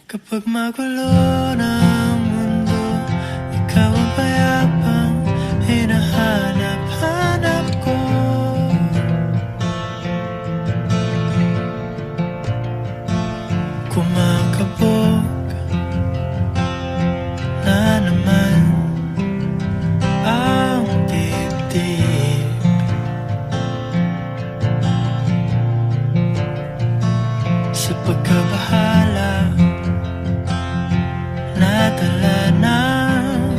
Kapag magulo ng mundo, ikaw ang payapang hinahanap-hanap ko. Kumakabog na naman ang dibdib. Sa pagkabahala nadala ng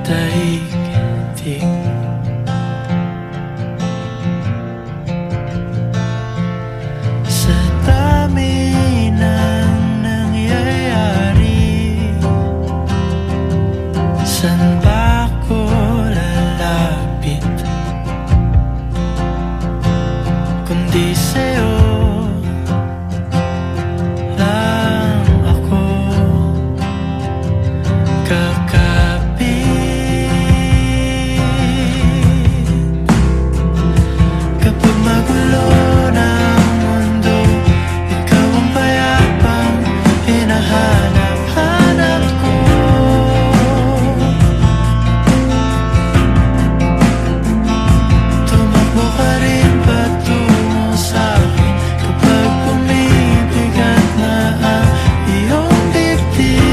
daigdig. Sa dami ng nangyayari, saan ba ako lalapit kundi sa'yo lang ako kakapit. Kapag magulo ng mundo, ikaw ang payapang hinahanap-hanap ko. Tumakbo ka rin patungo sa'kin kapag bumibigat na ang iyong dibdib.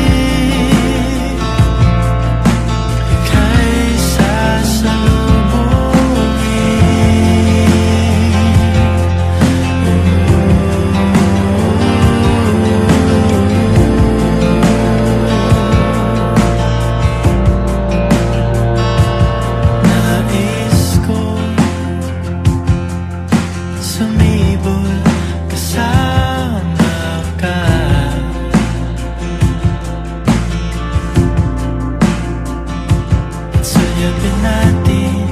Ika'y nais ko sumibol kasama ka. At sulyapin natin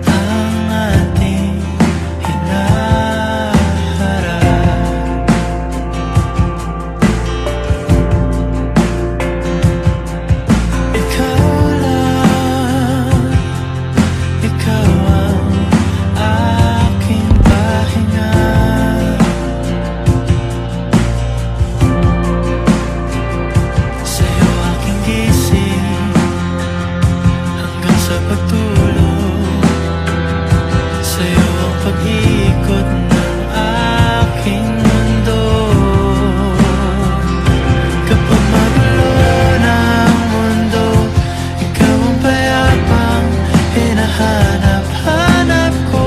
ang ating hinaharap. Ikaw lang, ikaw ang aking pahinga. Sa'yo aking gising hanggang sa pagtulog. Sa'yo ang pag-ikot ng aking mundo. Kapag magulo ng mundo, ikaw ang payapang hinahanap-hanap ko.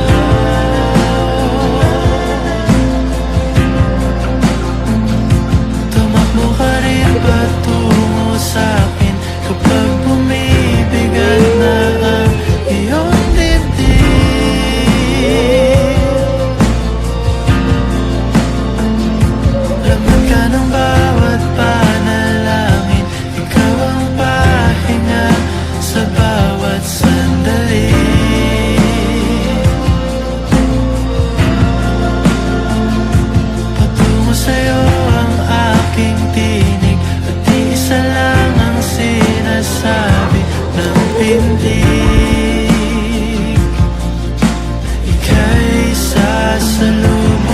Tumakbo ka rin patungo sa'kin kapag bumibigat na ang iyong dibdib. Laman ka ng bawat panalangin, ikaw ang pahinga sa bawat sandali. Patungo sa'yo ang aking tinig, at isa lang ang sinasabi ng pindig. Ika'y sasalubungin.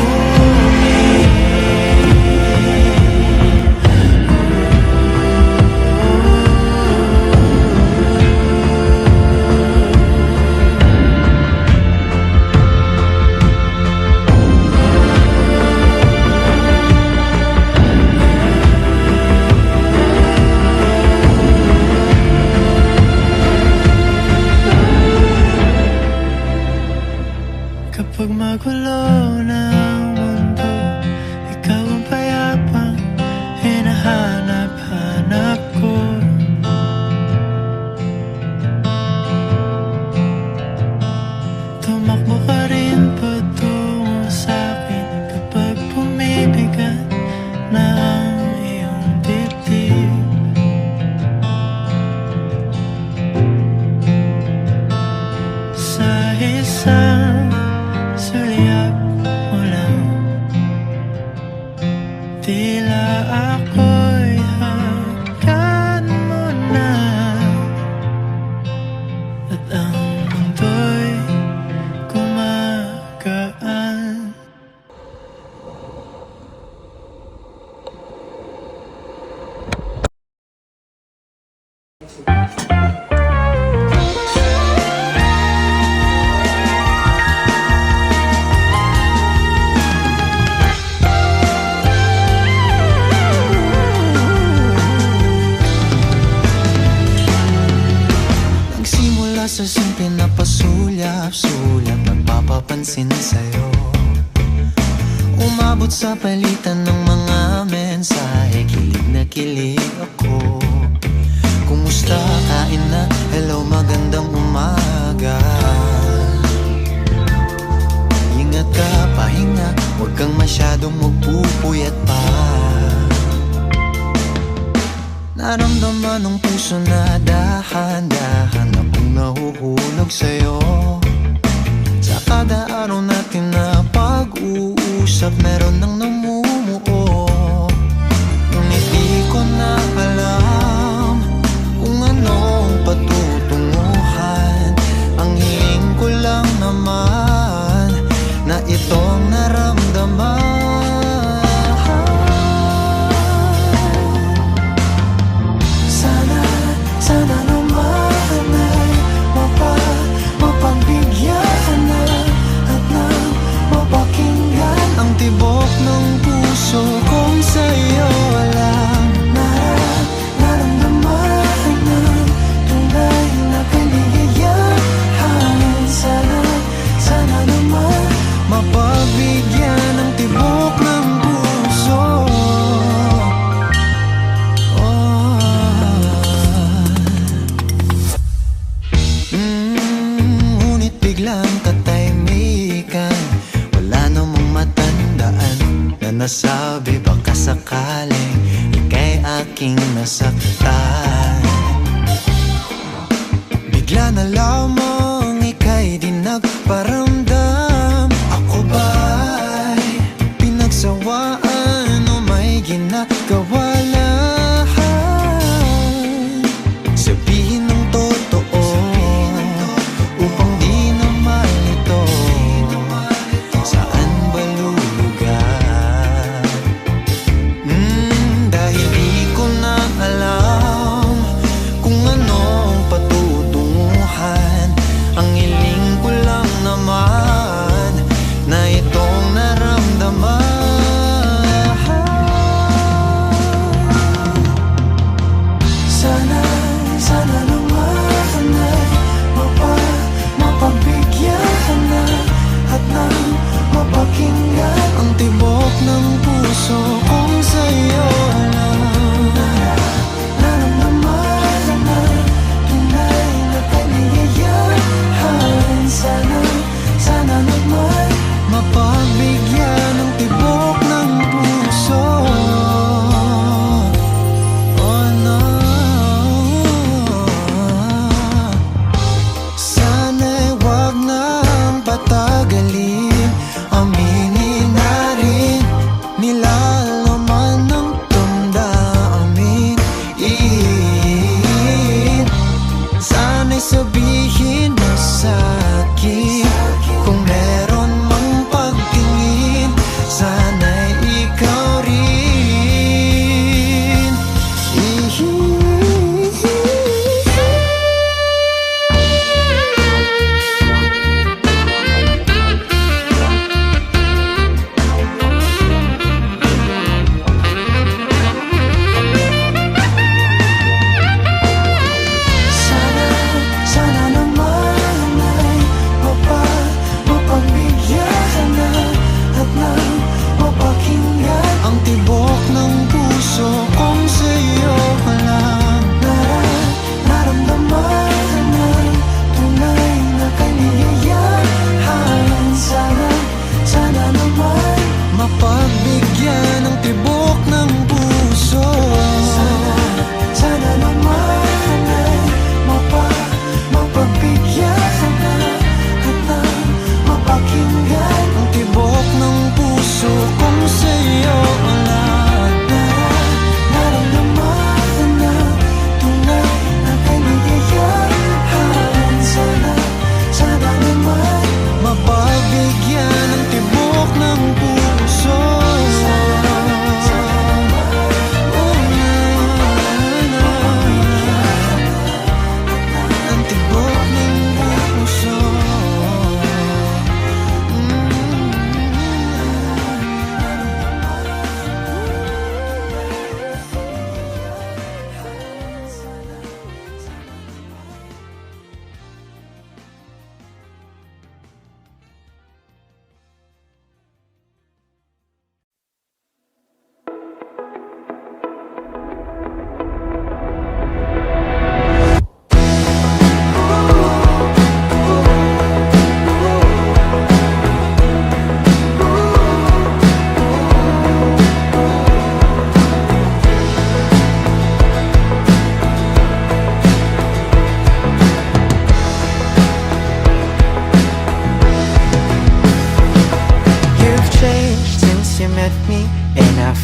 Kapag magulo ng mundo, ikaw ang payapang hinahanap-hanap ko. Tumakbo ka rin patungo sa'kin kapag bumibigat na ang iyong dibdib. Sa isang sulyap mo lang, tila ako'y hagkan mo na, at ang mundo'y gumagaan. pansin sa'yo. Umabot sa palitan ng mga mensahe, kilig na kilig ako. Kumusta, kain na, hello, magandang umaga. Ingat ka, pahinga, huwag kang masyadong magpupuyat pa. Naramdaman ng puso na dahan-dahan akong nahuhulog sa'yo. Sa kada araw natin na pag-uusap, meron nang namumuo. Ngunit di ko na alam kung anong patutunguhan. Ang hiling ko lang naman na itong naramdaman. Sana naman ay mapagbigyan na at nang mapakinggan ang tibok ng puso kong sa'yo lang naramdaman ng tunay na kaligayahan. Sana naman mapagbigyan ang tibok ng puso. Ngunit biglang katahimikan, wala namang matandaan na nasabi baka sakaling ika'y aking nasaktan. Bigla na lamang ika'y di nagparamdam. Ako ba'y pinagsawaan o may ginagawa lang? Sabihin ng totoo upang di na malito. Saan ba lulugar? Dahil di ko na alam kung anong patutunguhan. Ang hiling ko lang naman na itong naramdaman.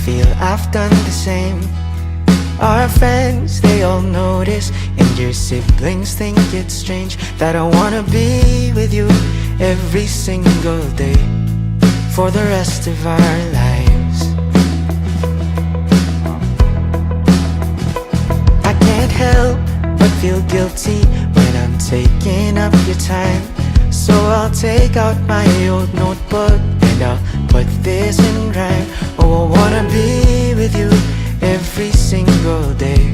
feel I've done the same. Our friends, they all notice, and your siblings think it's strange that I wanna be with you every single day for the rest of our lives. I can't help but feel guilty when I'm taking up your time, so I'll take out my old notebook and I'll put this in rhyme. Oh, I wanna be with you every single day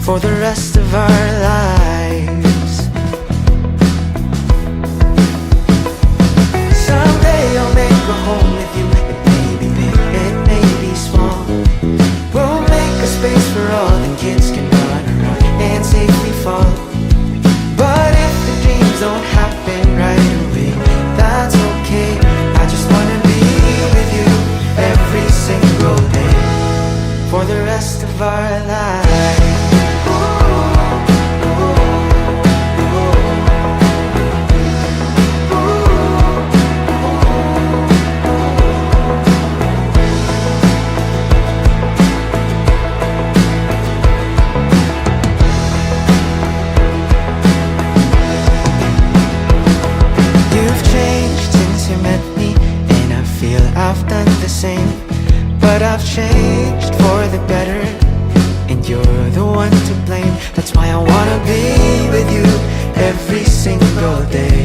for the rest of our lives. Someday I'll make a home with you. It may be big, it may be small. We'll make a space where all the kids can run around and safely fall. But if the dreams don't happen right away, that's okay. I just wanna be with you every single day for the rest of our lives. You've changed since you met me, and I feel I've done the same. But I've changed for the better, and you're the one to blame. That's why I wanna be with you every single day.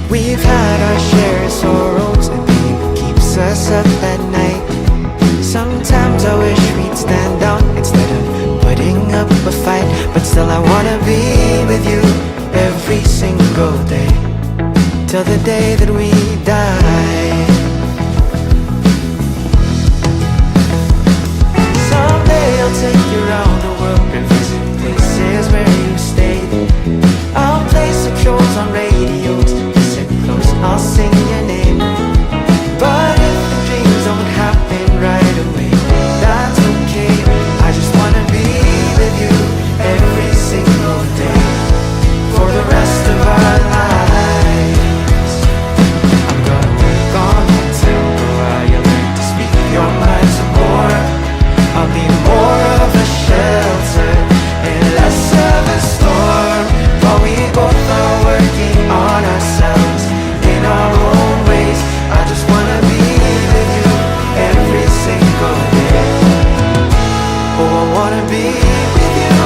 We've had our share of sorrows, and pain keeps us up at night. Sometimes I wish we'd stand down instead of putting up a fight, but still I wanna be with you every single day till the day that we die. I'll take you around the world and visit places where you stayed. I'll play some shows on radios. Listen close, I'll sing your name. But if the dreams don't happen right away, that's okay. I just wanna be with you every single day for the rest of our lives. I'm gonna work on my tempo while you learn to speak your mind some more. I'll be more of a shelter and less of a storm, while we both are working on ourselves in our own ways. I just wanna be with you every single day. Oh, I wanna be with you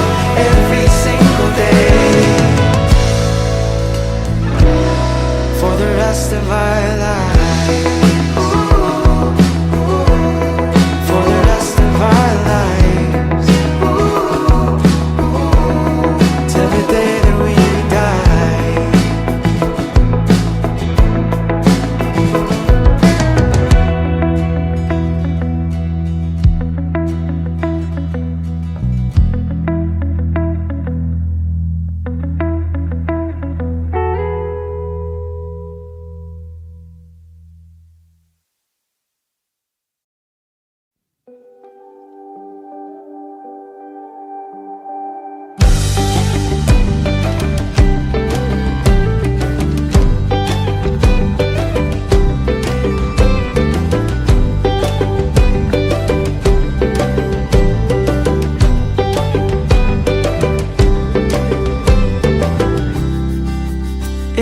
every single day for the rest of our lives.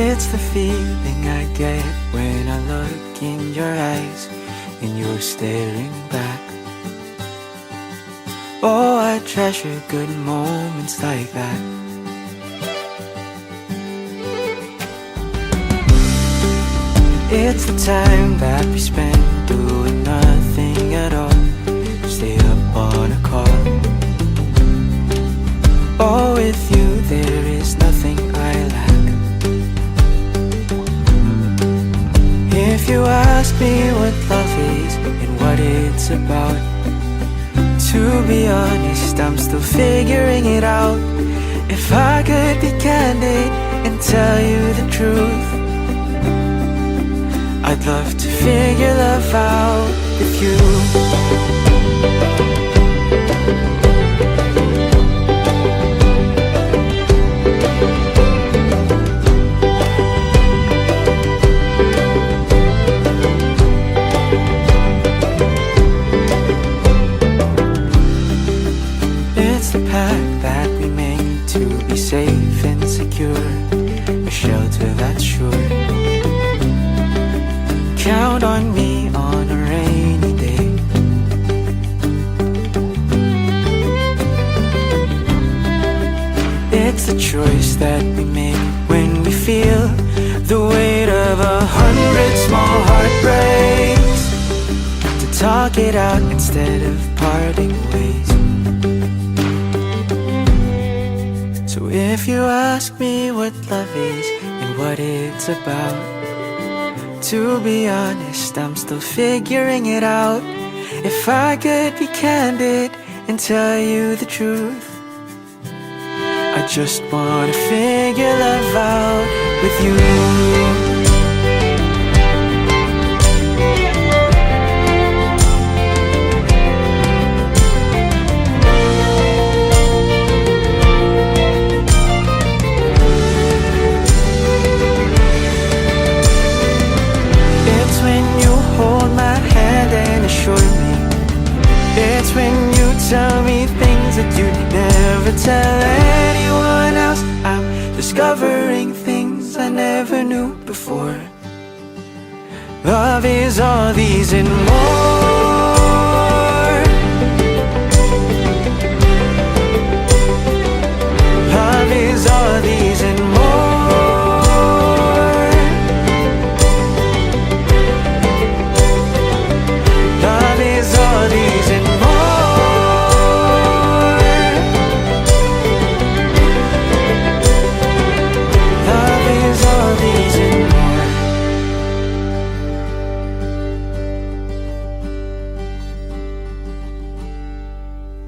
It's the feeling I get when I look in your eyes and you're staring back. Oh, I treasure good moments like that. It's the time that we spend doing nothing at all. Stay up on a call. Oh, with you there is nothing I lack. If you ask me what love is and what it's about, to be honest, I'm still figuring it out. If I could be candid and tell you the truth, I'd love to figure love out with you. choice that we make when we feel the weight of 100 small heartbreaks, to talk it out instead of parting ways. So if you ask me what love is and what it's about, to be honest, I'm still figuring it out. If I could be candid and tell you the truth, I just wanna figure love out with you. It's when you hold my hand and assure me. It's when you tell me things that you'd never tell anyone else. I'm discovering things I never knew before. Love is all these and more. Love is all these and more. Love is all these and more. Love is all these and more.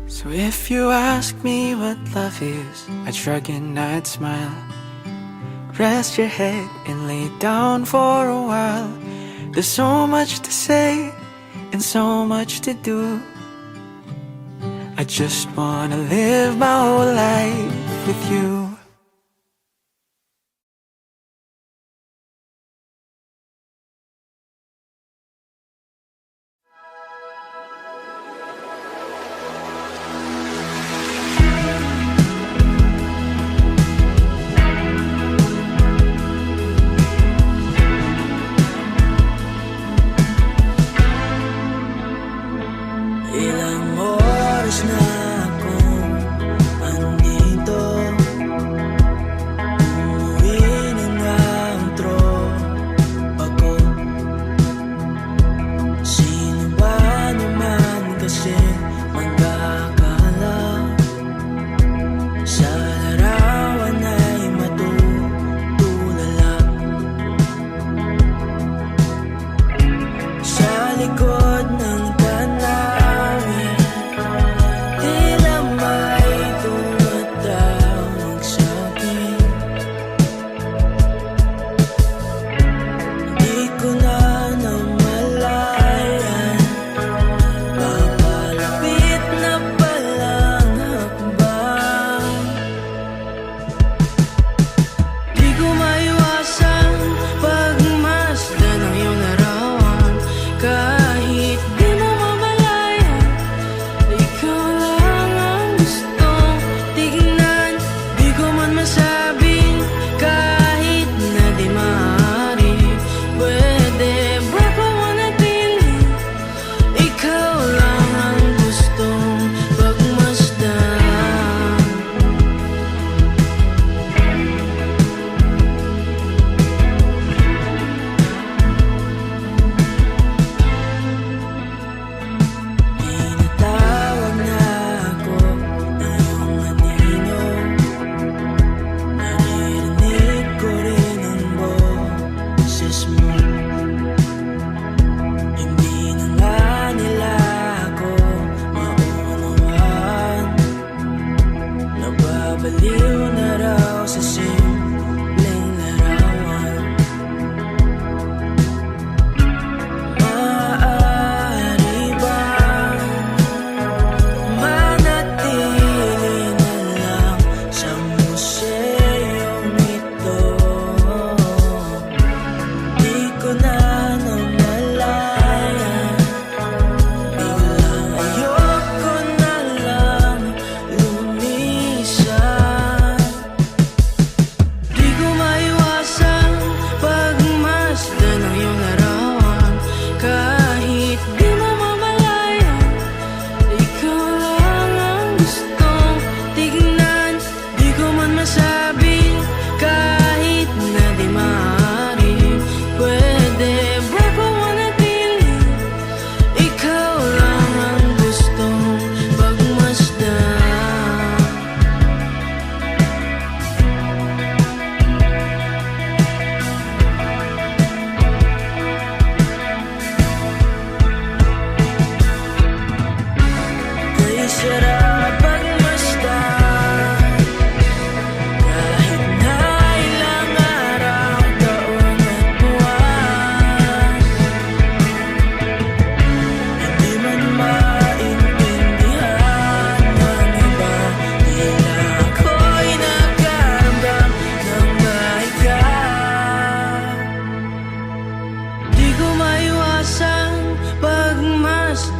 So if you ask me what love is, I'd shrug and I'd smile. Rest your head and lay down for a while. There's so much to say and so much to do. I just wanna live my whole life with you. Ilang oras na akong andito, umuwi ng outro ako. Sino ba naman kasi magkakala sa larawan ay matutulala? Sa likod ng tanawin, di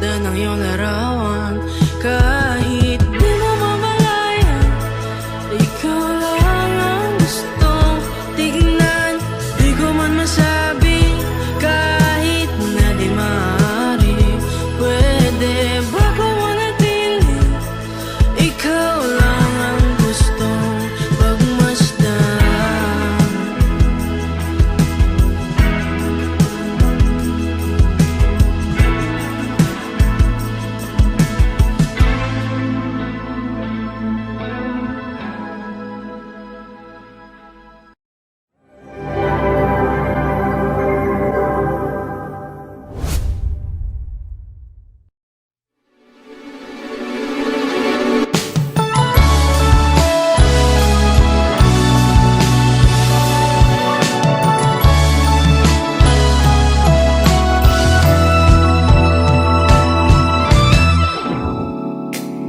ganda ng iyong larawan. Kahit di mo mamalayan, ikaw lang ang gustong tignan. Di ko man masabi, kahit na di maaari. Pwede ba ko manatili? Ikaw lang ang gustong pagmasdan.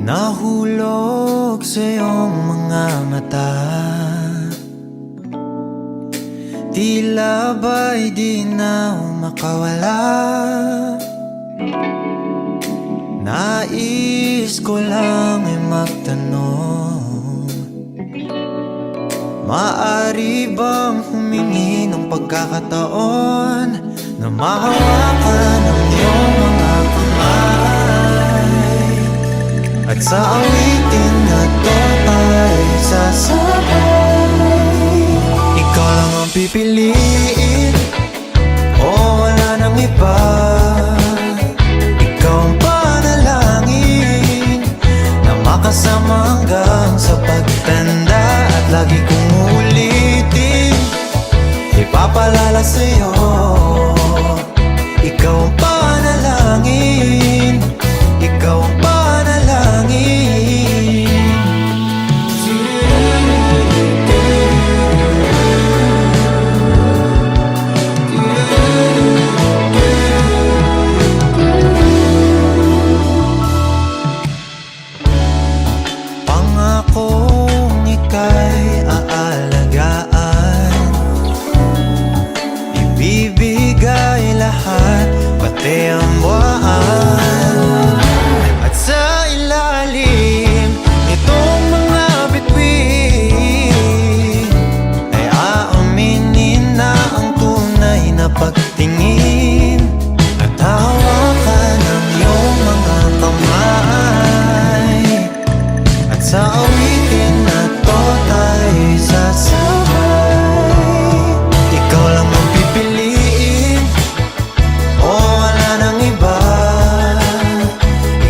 Nahulog sa iyong mga mata, tila ba'y di na makawala. Nais ko lang ay magtanong, maaari bang humingi ng pagkakataon na mahawakan ang iyong mga kamay, at sa awitin na to ay sasabay. Ikaw lang ang pipiliin, o wala nang iba. Ikaw ang panalangin na makasama hanggang sa pagtanda. At lagi kong uulitin, ipapalala sa'yo. Ikaw ang panalangin, ikaw ang panalangin. Pangakong ika'y aalagaan, ibibigay lahat, pati ang buwan. At sa ilalim nitong mga bituin ay aaminin na ang tunay na pagtingin, at hawakan ang iyong mga kamay, at sa awitin na to tayo sasabay. Ikaw lang ang pipiliin, o wala nang iba.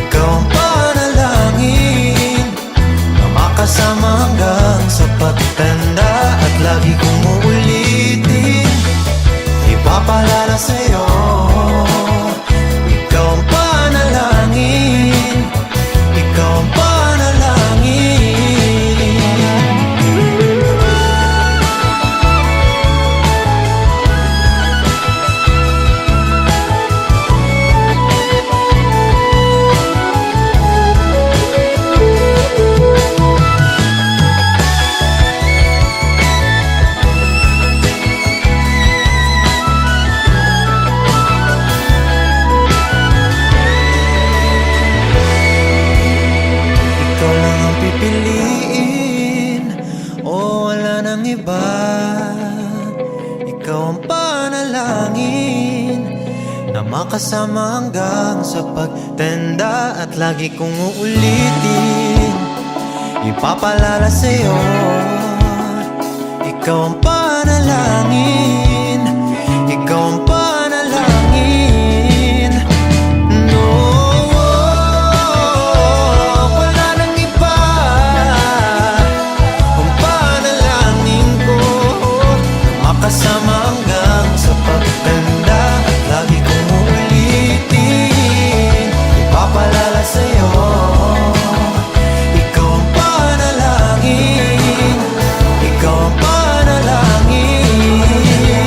Ikaw ang panalangin na makasama hanggang sa pagtanda. At lagi kong uulitin, ipapalala sa'yo. Ikaw ang panalangin, ikaw ang panalangin. Ikaw lang ang pipiliin, o wala nang iba. Ikaw ang panalangin na makasama hanggang sa pagtanda. At lagi kong uulitin, ipapalala sa'yo. Ikaw ang panalangin, ikaw ang panalangin. No, wala nang iba. Ang panalangin ko, makasama hanggang sa pagtanda. At lagi kong uulitin, ipapalala sa'yo. Ikaw ang panalangin, ikaw ang panalangin.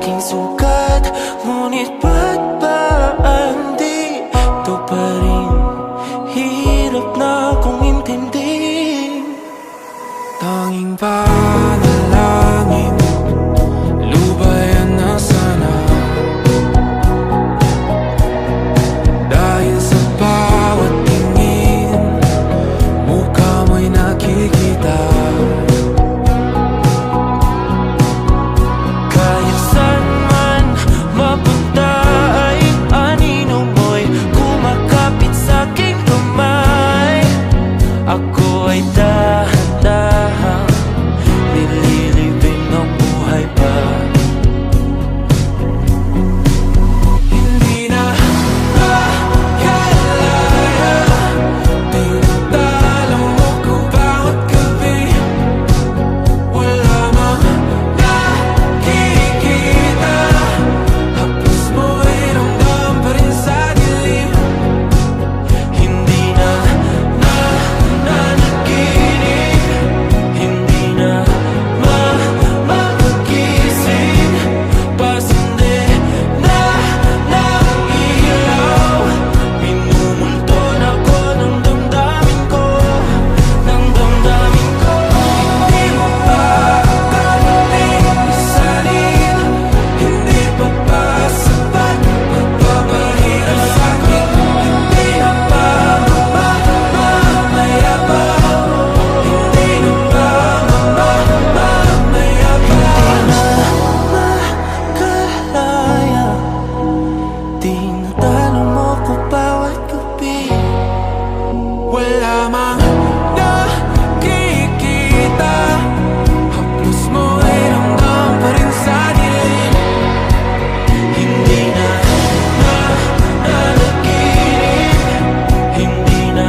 aking sugat. Ngunit ba't ba andito pa rin? Hirap na kong intindihin. Tanging panalangin, lubayan na sana. Dahil sa bawat tingin, mukha mo'y nakikita. Kahit saan man mapunta ay anino mo'y kumakapit sa aking kamay. Ako ay dahan-dahang nililibing ng buhay pa. Hindi na makalaya, tinatalo mo ko bawat gabi. Wala mang nakikita, hapos mo ay ramdam pa rin sa dilim. Hindi na nanaginip, hindi na mapagising. Pasindi na ng ilaw, minumulton ako ng damdamin ko, ng damdamin ko. Hindi mo pa akalaing isalin, hindi pa ba sapat magpapahirap sa'kin? Hindi na ba mamamaya pa? Hindi na ba mamamaya pa? Makalaya, tinatalo mo ko bawat gabi. Wala mang nakikita, hapos mo ay ramdam pa rin sa dilim. Hindi na nanaginip, hindi na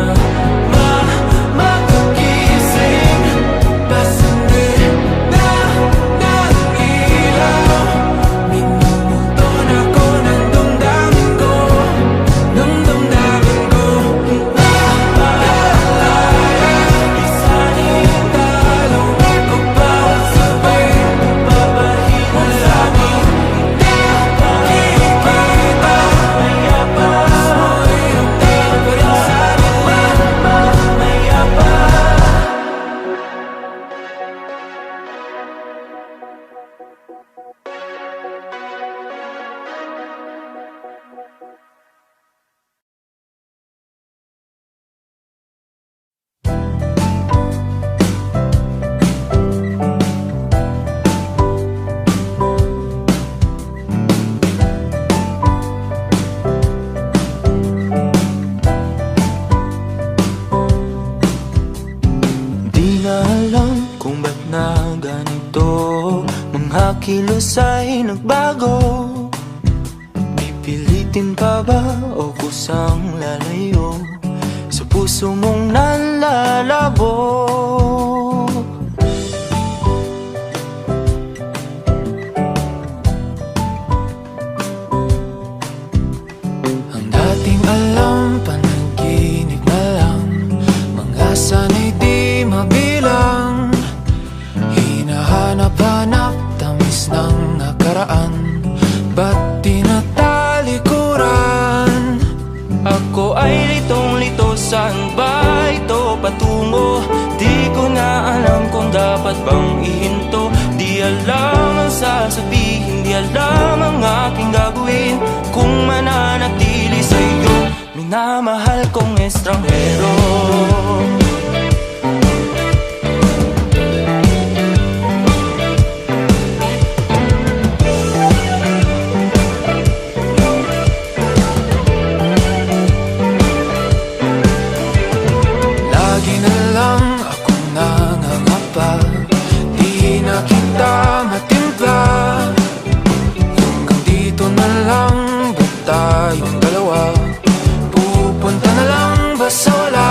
mapagising. Pasindi na ng ilaw, minumulton ako ng damdamin ko, ng damdamin ko. Nakalaya, isanin talo ako bawat sabay, papahirap sa'kin. Nakikita, maya pa, mo'y ramdam pa rin sa dilim. Maya pa. Di na alam kung ba't na ganito, mga kilos ay nagbago. Pipilitin pa ba o kusang lalayo sa puso mong nalalabo? Ang dating alam, panaginip na lang, mga sanay di mabilang. Hinahanap-hanap, tamis ng nakaraan, ba't tinatalikuran? Ako ay litong-lito, saan ba ito patungo? Di ko na alam kung dapat bang ihinto. Di alam ang sasabihin, di alam ang aking gagawin kung mananatili sa'yo, minamahal kong estranghero. Lagi na lang akong nangangapa, di na kita matimpla. Hanggang dito na lang ba tayong dalawa? Pupunta na lang ba sa wala?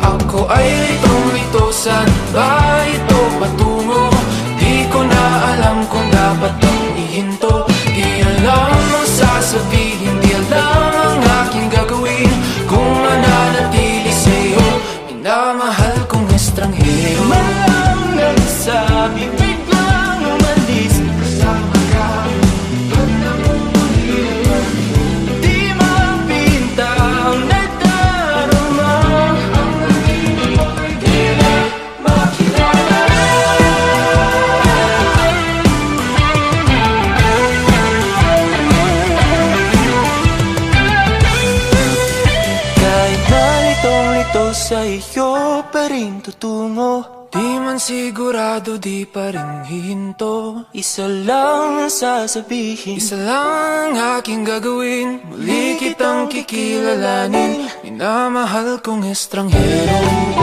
Ako ay litong-lito, saan ba ito patungo? Di ko na alam kung dapat bang ihinto. Di alam ang sasabihin, di alam ang aking gagawin kung mananatili sa'yo, minamahal kong estranghero. Malang nagsabi, biglang umalis, kasama sa iyo pa rin tutungo. Di man sigurado, di pa rin hihinto. Isa lang ang sasabihin, Isa lang ang aking gagawin, muli kitang kikilalanin, minamahal kong estranghero.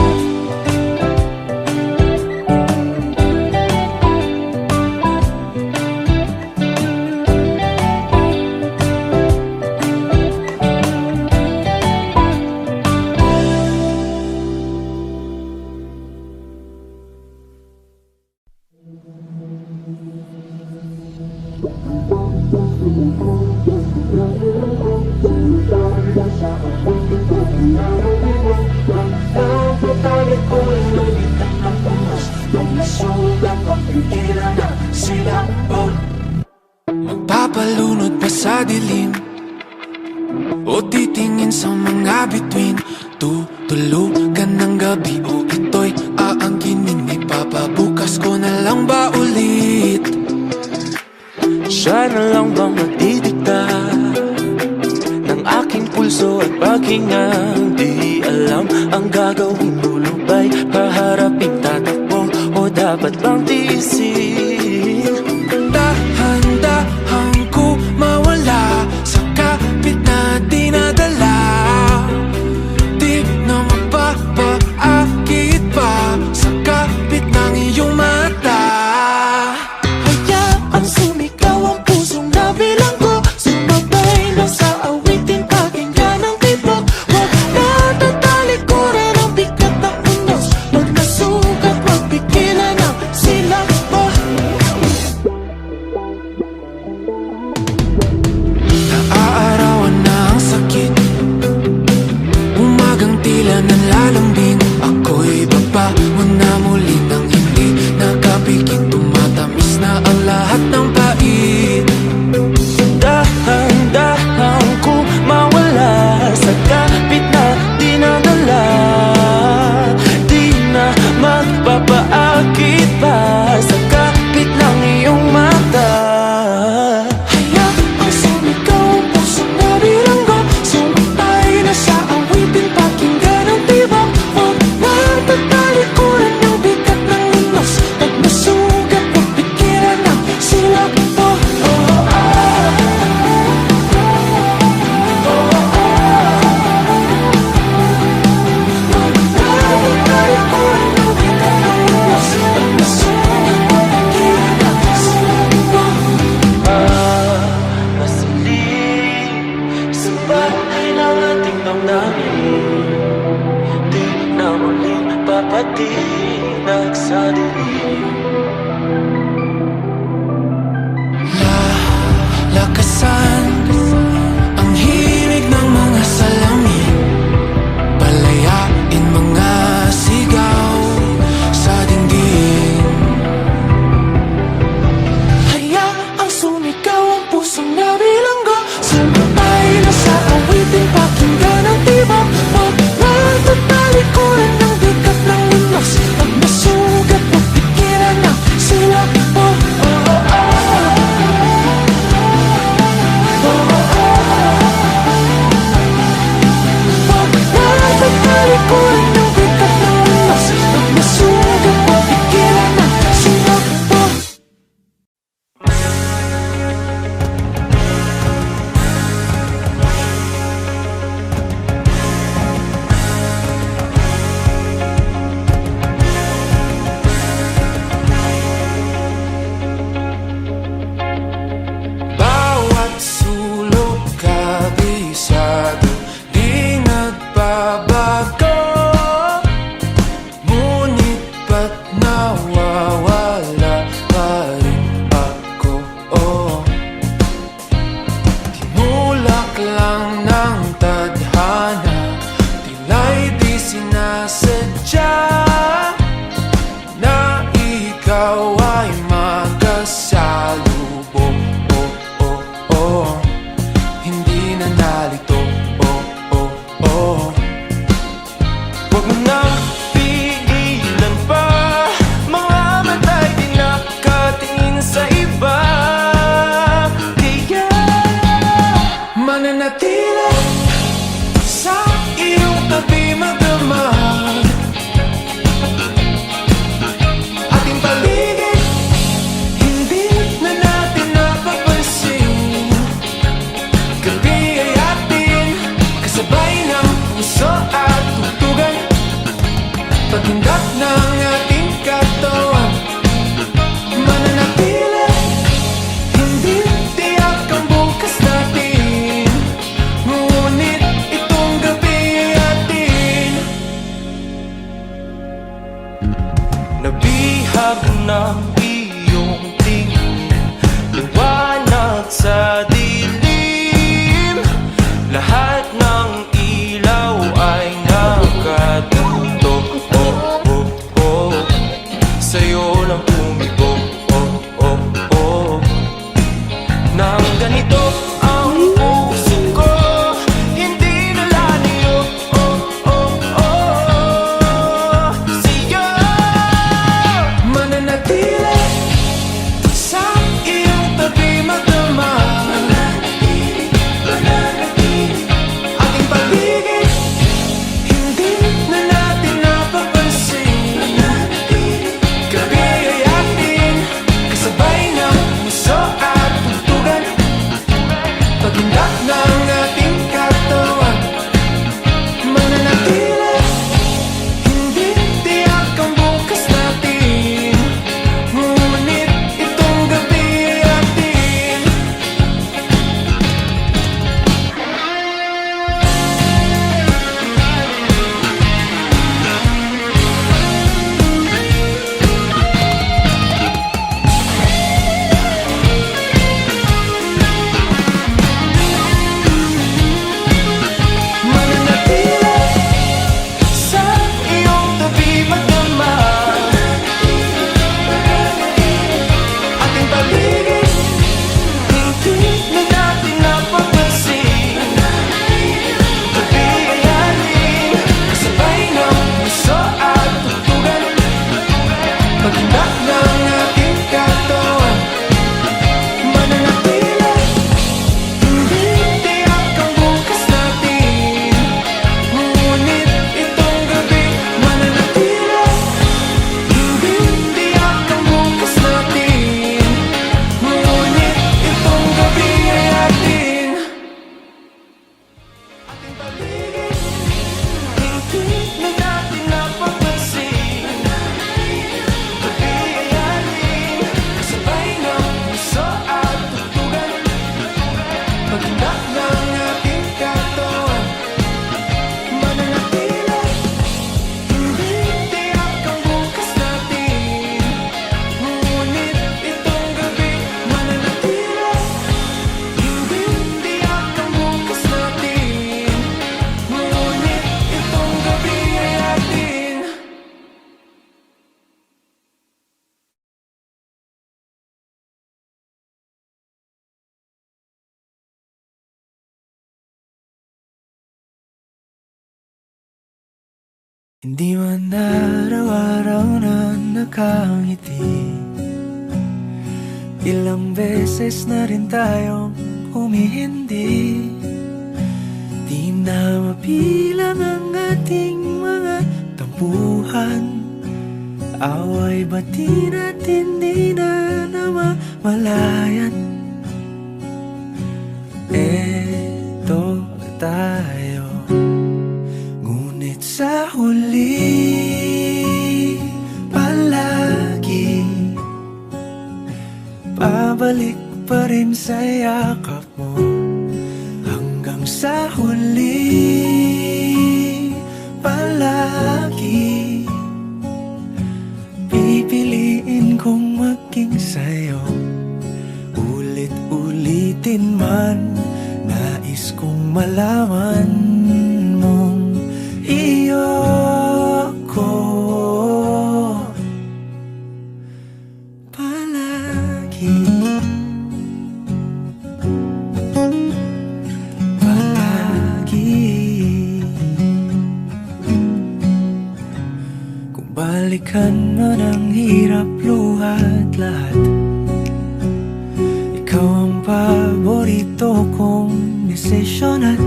Magpapalunod pa sa dilim o titingin sa mga bituin. Tutulugan ng gabi o ito'y aangkinin. Ipapabukas ko na lang ba ulit? siya na lang bang magdidikta ng aking pulso at paghinga? Di alam ang gagawin, lulubay, haharapin, tatakbo o dapat bang tiisin? Dahan-dahan ko mawala sa kapit na dinadala. Di na mapapaakit pa sa kapit ng iyong mata. Hayaang sumigaw ang pusong nabilang ko, sumabay na sa awitin, pakinggan ang tibok. Huwag na tatalikuran ang bigat ng unos, pag nasugat magpigilan ang silakbo. Hindi man araw-araw na nakangiti, ilang beses na rin tayong humihindi. Di na mabilang ang ating mga tampuhan, away bati natin di na namamalayan. Eto tayo, ngunit sa huli palagi pabalik pa rin sa yakap mo. Hanggang sa huli palagi pipiliin kong maging sa'yo. Ulit-ulitin man, nais kong malaman mong iyo ko palagi. Kung balikan man ang hirap, luhat lahat, ikaw ang paborito kong desisyon. At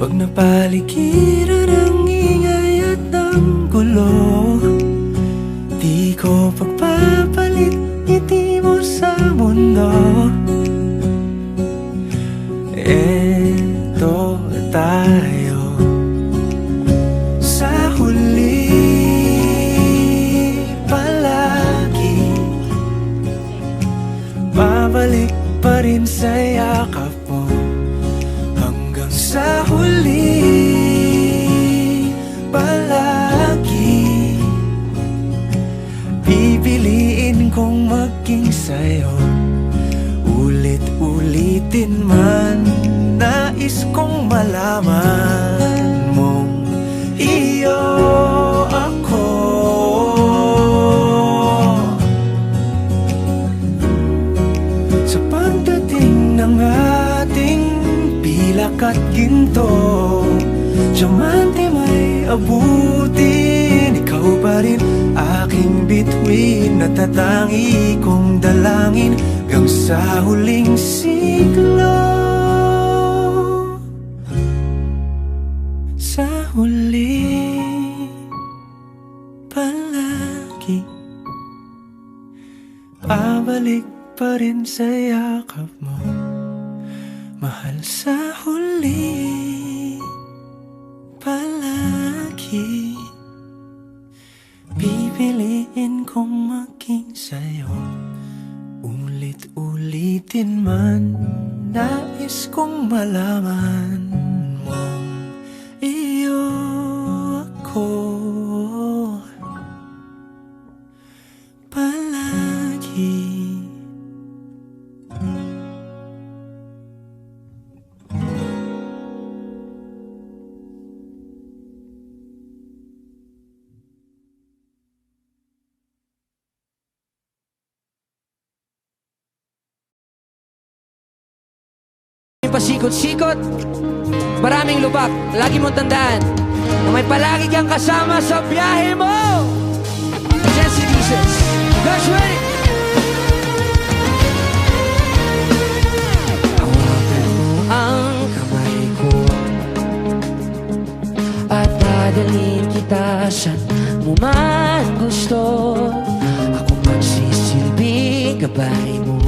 pag napaligiran ang ingay at ang gulo, di ko pagpapalit ngiti mo sa mundo. Eto tayo, sa huli palagi babalik pa rin sa yakap mo. Hanggang sa huli palagi pipiliin kong maging sa'yo. Ulit-ulitin man, nais kong malaman mong iyo ako. Sa pagdating ng ating pilak at ginto, diamante may abutin, ikaw pa rin aking bituin, natatangi kong dalangin hanggang sa huling siglo. Sa huli palagi pabalik pa rin sa yakap mo, mahal. Sa huli palagi pipiliin kong maging sa'yo. Ulit-ulitin man, nais kong malaman mong iyo ako palagi. Pasikot-sikot, maraming lubak. Lagi mong tandaan na may palagi kang kasama sa biyahe mo. Jesse Jesus, guys ready? Hawakan mo ang kamay ko at dadalhin kita saan mo man gusto. Ako magsisilbing gabay mo.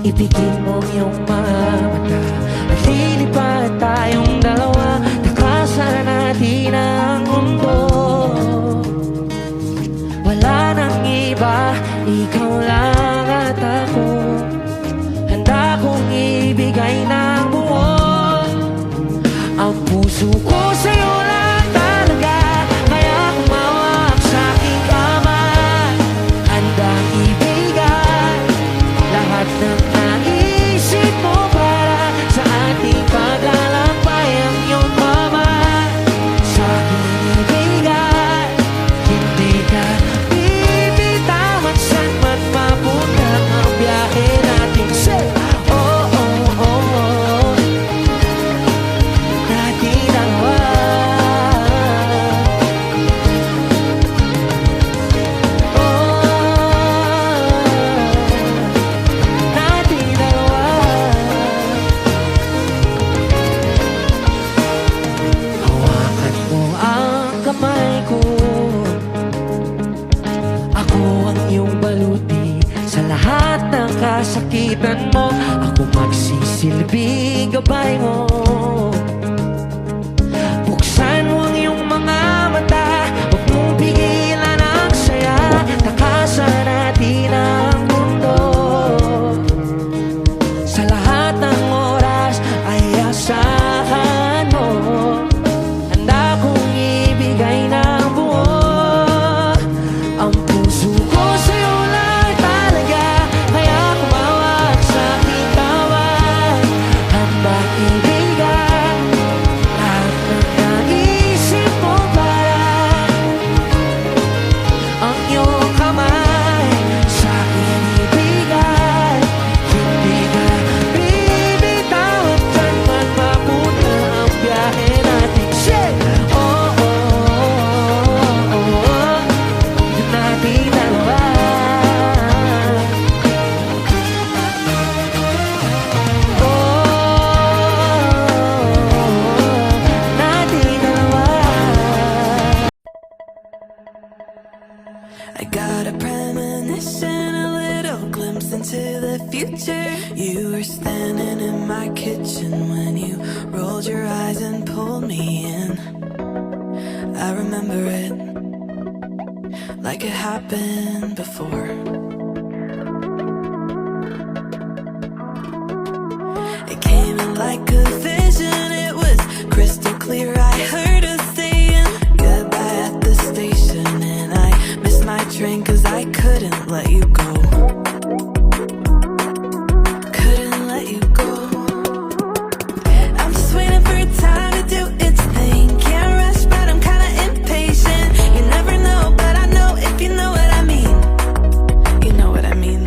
Ipigil mo iyong mga mata at lilipad tayong dalawa. Takasan natin ang mundo. Wala nang iba, ikaw lang at ako. Handa kong ibigay ng buo ang puso ko sa'yo lang talaga. Kaya kumawak sa aking kamay, handang ibigay lahat ng naisip mo para nasakitan mo, ako magsisilbing gabay mo. Buksan mo ang iyong mga mata, huwag mong pigilan ang saya. Takasan natin ang mundo. Sa lahat ng oras ay asahan mo, handa kong ibigay ng buo. Ang puso ko sa'yo lang talaga, kaya kumawag sa aking tawag. Handa ibigay lahat ng naisip mo para ang iyong kamay sa akin ibigay. Hindi ka bibitaw at man mapunta ang biyahe natin. Shit! Oh, oh, oh, oh, oh. Yun natin dalawa. Natin dalawa. I got a premonition, a little glimpse into the future. You were standing in my kitchen when you rolled your eyes and pulled me in. I remember it like it happened before. It came in like a vision, it was crystal clear. I heard us saying goodbye at the station, and I missed my train 'cause I couldn't let you go. Couldn't let you go. I'm just waiting for time to do its thing. Can't rush, but I'm kinda impatient. You never know, but I know if you know what I mean. You know what I mean.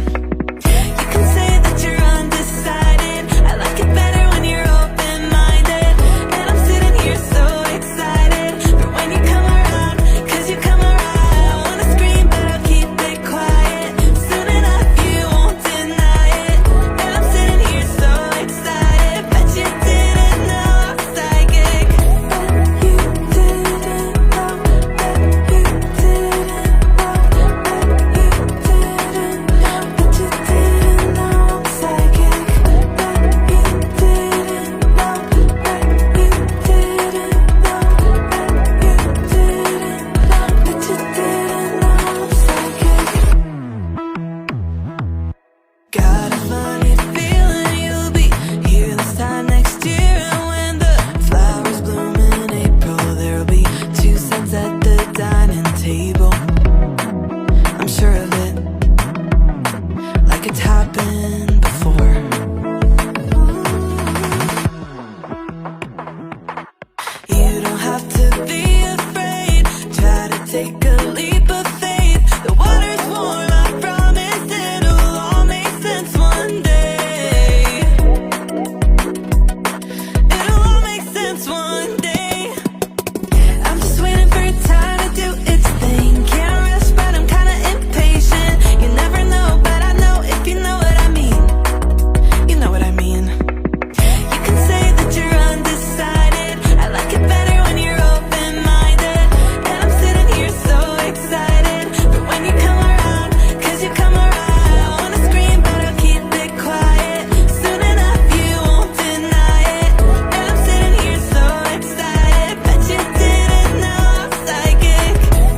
You can say that you're undecided. I like it better when you're open-minded. And I'm sitting here so excited for when you come around, 'cause you come around. I wanna scream, but I'll keep it quiet. Soon enough, you won't deny it. And I'm sitting here so excited. Bet you didn't know I'm psychic. Bet you didn't know. Bet you didn't know. Bet you didn't know. Bet you didn't know I'm psychic. Bet you didn't know. Bet you didn't know. Bet you didn't know. Bet you didn't know I'm psychic. Got a funny feeling you'll be here this time next year. And when the flowers bloom in April, there'll be 2 cents at the dining table. I'm sure of it, like it's happened before. You don't have to be afraid. Try to take a leap of faith. The water's warm, I promise it'll all make sense one day. It'll all make sense one day. I'm just waiting for time to do its thing. Can't rush, but I'm kinda impatient. You never know, but I know if you know what I mean. You know what I mean. You can say that you're undecided. I like it better when you're open-minded. And I'm sitting here so excited for when you come around, 'cause you come around. I wanna scream, but I'll keep it quiet. Soon enough, you won't deny it. And I'm sitting here so excited. Bet you didn't know I'm psychic.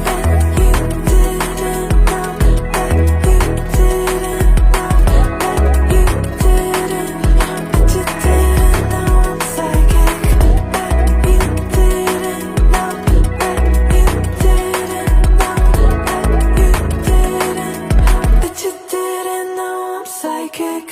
Bet you didn't know. Bet you didn't know. Bet you didn't. Bet you didn't know I'm psychic. Bet you didn't know. Bet you didn't know. Bet you didn't. Bet you didn't know I'm psychic.